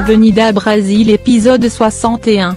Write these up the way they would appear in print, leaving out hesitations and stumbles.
Avenida Brasil épisode 61.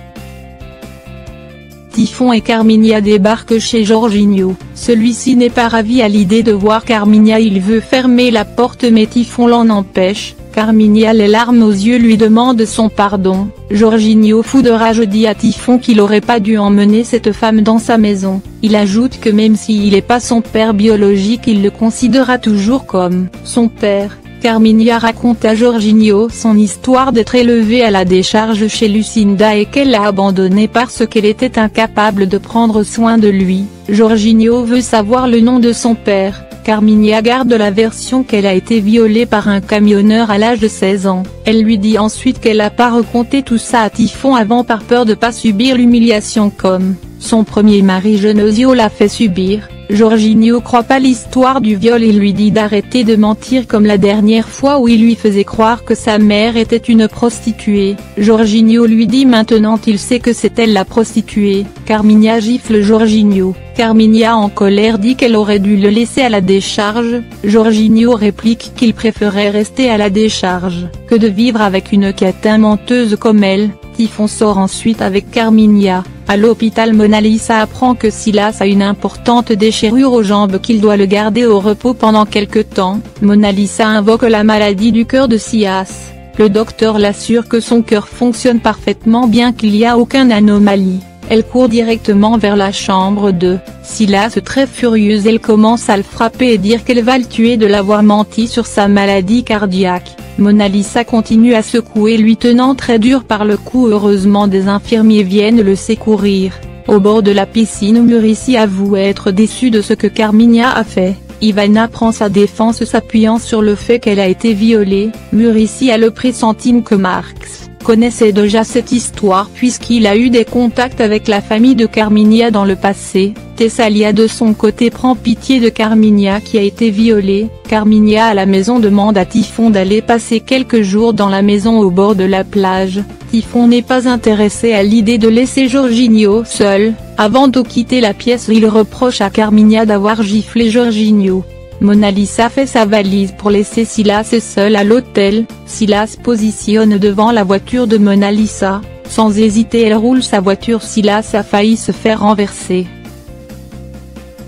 Typhon et Carminha débarquent chez Jorginho. Celui-ci n'est pas ravi à l'idée de voir Carminha, il veut fermer la porte mais Typhon l'en empêche. Carminha, les larmes aux yeux, lui demande son pardon. Jorginho, fou de rage, dit à Typhon qu'il n'aurait pas dû emmener cette femme dans sa maison. Il ajoute que même s'il n'est pas son père biologique, il le considérera toujours comme son père. Carminha raconte à Jorginho son histoire d'être élevée à la décharge chez Lucinda et qu'elle l'a abandonné parce qu'elle était incapable de prendre soin de lui. Jorginho veut savoir le nom de son père. Carminha garde la version qu'elle a été violée par un camionneur à l'âge de 16 ans. Elle lui dit ensuite qu'elle n'a pas raconté tout ça à Typhon avant par peur de pas subir l'humiliation comme son premier mari Genesio l'a fait subir. Jorginho croit pas l'histoire du viol et lui dit d'arrêter de mentir comme la dernière fois où il lui faisait croire que sa mère était une prostituée. Jorginho lui dit maintenant qu'il sait que c'est elle la prostituée. Carminha gifle Jorginho. Carminha en colère dit qu'elle aurait dû le laisser à la décharge. Jorginho réplique qu'il préférait rester à la décharge que de vivre avec une catin menteuse comme elle. Typhon sort ensuite avec Carminha. À l'hôpital, Mona Lisa apprend que Silas a une importante déchirure aux jambes, qu'il doit le garder au repos pendant quelque temps. Mona Lisa invoque la maladie du cœur de Silas. Le docteur l'assure que son cœur fonctionne parfaitement bien qu'il n'y a aucune anomalie. Elle court directement vers la chambre de Silas. Très furieuse, elle commence à le frapper et dire qu'elle va le tuer de l'avoir menti sur sa maladie cardiaque. Mona Lisa continue à secouer, lui tenant très dur par le cou. Heureusement, des infirmiers viennent le secourir. Au bord de la piscine, Muricy avoue être déçue de ce que Carminha a fait. Ivana prend sa défense s'appuyant sur le fait qu'elle a été violée. Muricy a le pressentiment que Marx connaissait déjà cette histoire puisqu'il a eu des contacts avec la famille de Carminha dans le passé. Thessalia de son côté prend pitié de Carminha qui a été violée. Carminha à la maison demande à Typhon d'aller passer quelques jours dans la maison au bord de la plage. Typhon n'est pas intéressé à l'idée de laisser Jorginho seul. Avant de quitter la pièce, il reproche à Carminha d'avoir giflé Jorginho. Mona Lisa fait sa valise pour laisser Silas seul à l'hôtel. Silas positionne devant la voiture de Mona Lisa. Sans hésiter, elle roule sa voiture. Silas a failli se faire renverser.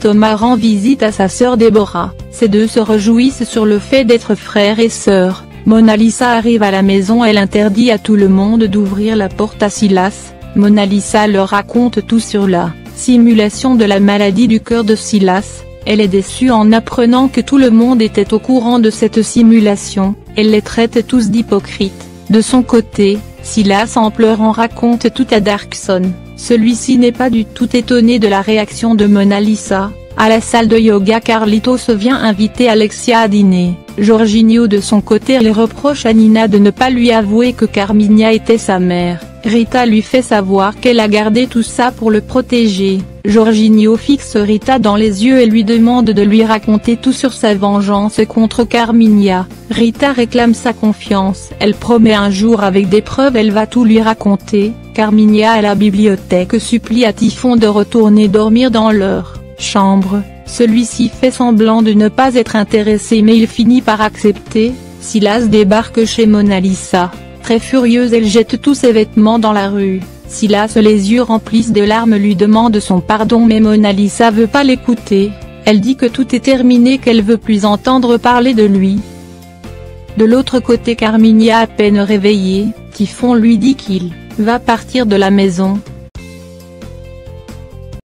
Thomas rend visite à sa sœur Déborah. Ces deux se réjouissent sur le fait d'être frères et sœurs. Mona Lisa arrive à la maison, elle interdit à tout le monde d'ouvrir la porte à Silas. Mona Lisa leur raconte tout sur la simulation de la maladie du cœur de Silas. Elle est déçue en apprenant que tout le monde était au courant de cette simulation. Elle les traite tous d'hypocrites. De son côté, Silas en pleurant raconte tout à Darkson. Celui-ci n'est pas du tout étonné de la réaction de Mona Lisa. À la salle de yoga, Carlitos vient inviter Alexia à dîner. Jorginho de son côté, il reproche à Nina de ne pas lui avouer que Carminha était sa mère. Rita lui fait savoir qu'elle a gardé tout ça pour le protéger. Jorginho fixe Rita dans les yeux et lui demande de lui raconter tout sur sa vengeance contre Carminha. Rita réclame sa confiance, elle promet un jour avec des preuves elle va tout lui raconter. Carminha à la bibliothèque supplie à Typhon de retourner dormir dans leur chambre. Celui-ci fait semblant de ne pas être intéressé mais il finit par accepter. Silas débarque chez Mona Lisa. Très furieuse, elle jette tous ses vêtements dans la rue. Silas, les yeux remplis de larmes, lui demande son pardon mais Mona Lisa veut pas l'écouter. Elle dit que tout est terminé, qu'elle veut plus entendre parler de lui. De l'autre côté, Carminha à peine réveillée, Typhon lui dit qu'il va partir de la maison.